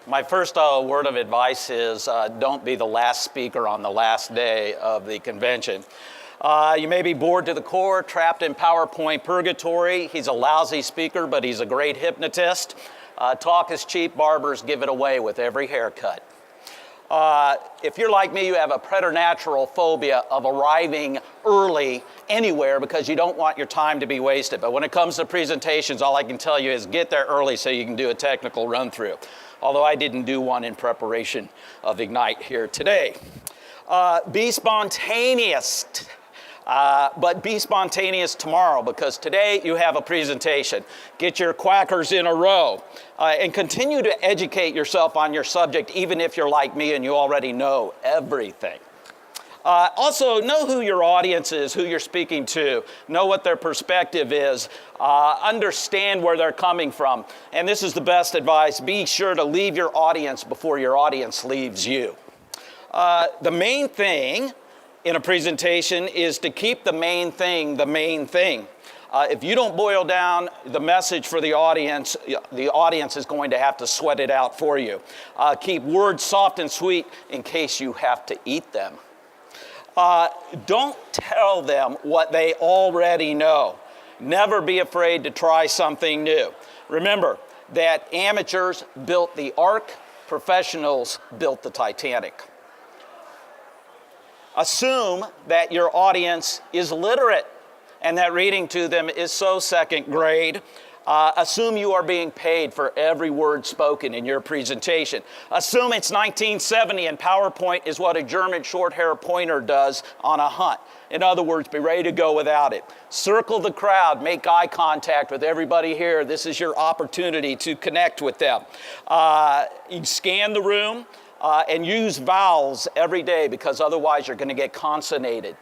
My first word of advice is don't be the last speaker on the last day of the convention. You may be bored to the core, trapped in PowerPoint purgatory. He's a lousy speaker, but he's a great hypnotist. Talk is cheap, barbers give it away with every haircut. If you're like me, you have a preternatural phobia of arriving early anywhere because you don't want your time to be wasted. But when it comes to presentations, all I can tell you is get there early so you can do a technical run-through. Although I didn't do one in preparation of Ignite here today. Be spontaneous. But be spontaneous tomorrow because today you have a presentation. Get your quackers in a row and continue to educate yourself on your subject even if you're like me and you already know everything. Also, know who your audience is, who you're speaking to, know what their perspective is, understand where they're coming from. And this is the best advice, be sure to leave your audience before your audience leaves you. The main thing in a presentation is to keep the main thing the main thing. If you don't boil down the message for the audience is going to have to sweat it out for you. Keep words soft and sweet in case you have to eat them. Don't tell them what they already know. Never be afraid to try something new. Remember that amateurs built the Ark, professionals built the Titanic. Assume that your audience is literate and that reading to them is so second grade. Assume you are being paid for every word spoken in your presentation. Assume it's 1970 and PowerPoint is what a German short-hair pointer does on a hunt. In other words, be ready to go without it. Circle the crowd, make eye contact with everybody here. This is your opportunity to connect with them. You scan the room and use vowels every day because otherwise you're going to get consonanted.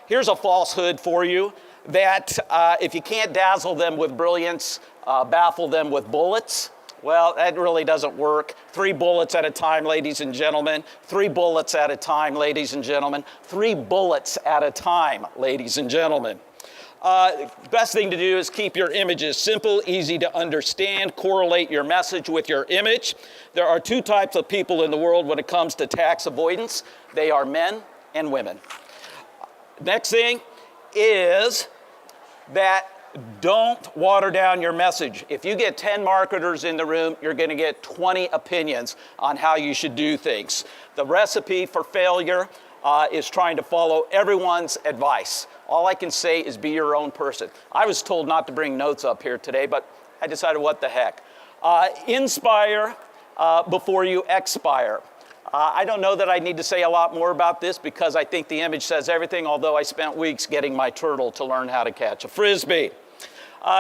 Here's a falsehood for you. That if you can't dazzle them with brilliance, baffle them with bullets, well, that really doesn't work. 3 bullets at a time, ladies and gentlemen. 3 bullets at a time, ladies and gentlemen. 3 bullets at a time, ladies and gentlemen. Best thing to do is keep your images simple, easy to understand, correlate your message with your image. There are 2 types of people in the world when it comes to tax avoidance. They are men and women. Next thing is that don't water down your message. If you get 10 marketers in the room, you're going to get 20 opinions on how you should do things. The recipe for failure is trying to follow everyone's advice. All I can say is be your own person. I was told not to bring notes up here today, but I decided what the heck. Inspire before you expire. I don't know that I need to say a lot more about this because I think the image says everything, although I spent weeks getting my turtle to learn how to catch a Frisbee.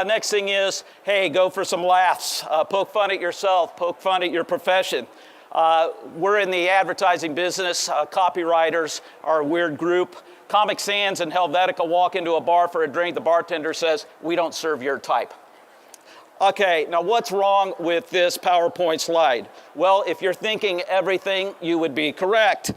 Next thing is, hey, go for some laughs. Poke fun at yourself, poke fun at your profession. We're in the advertising business. Copywriters are a weird group. Comic Sans and Helvetica walk into a bar for a drink. The bartender says, we don't serve your type. Okay, now what's wrong with this PowerPoint slide? Well, if you're thinking everything, you would be correct.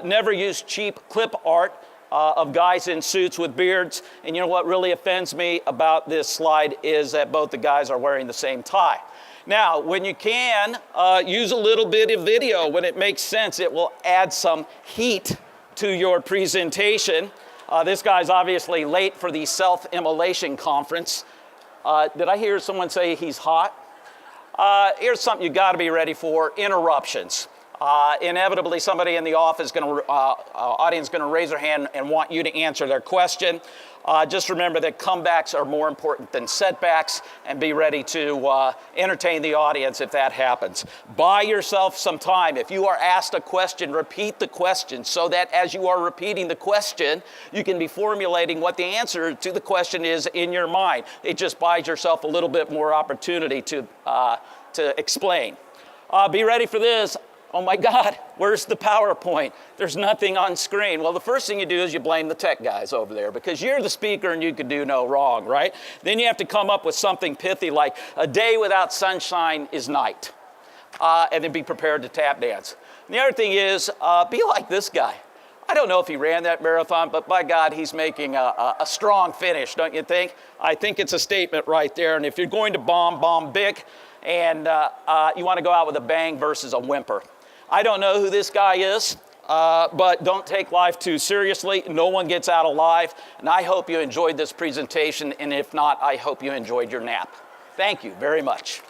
Never use cheap clip art of guys in suits with beards. And you know what really offends me about this slide is that both the guys are wearing the same tie. Now, when you can, use a little bit of video when it makes sense. It will add some heat to your presentation. This guy's obviously late for the self-immolation conference. Did I hear someone say he's hot? Here's something you got to be ready for: interruptions. Inevitably, somebody in the audience is going to raise their hand and want you to answer their question. Just remember that comebacks are more important than setbacks, and be ready to entertain the audience if that happens. Buy yourself some time. If you are asked a question, repeat the question so that as you are repeating the question, you can be formulating what the answer to the question is in your mind. It just buys yourself a little bit more opportunity to explain. Be ready for this. Oh my God, where's the PowerPoint? There's nothing on screen. Well, the first thing you do is you blame the tech guys over there because you're the speaker and you could do no wrong, right? Then you have to come up with something pithy like a day without sunshine is night. And then be prepared to tap dance. And the other thing is be like this guy. I don't know if he ran that marathon, but by God, he's making a strong finish, don't you think? I think it's a statement right there. And if you're going to bomb big. and you want to go out with a bang versus a whimper. I don't know who this guy is, but don't take life too seriously. No one gets out alive, and I hope you enjoyed this presentation, and if not, I hope you enjoyed your nap. Thank you very much.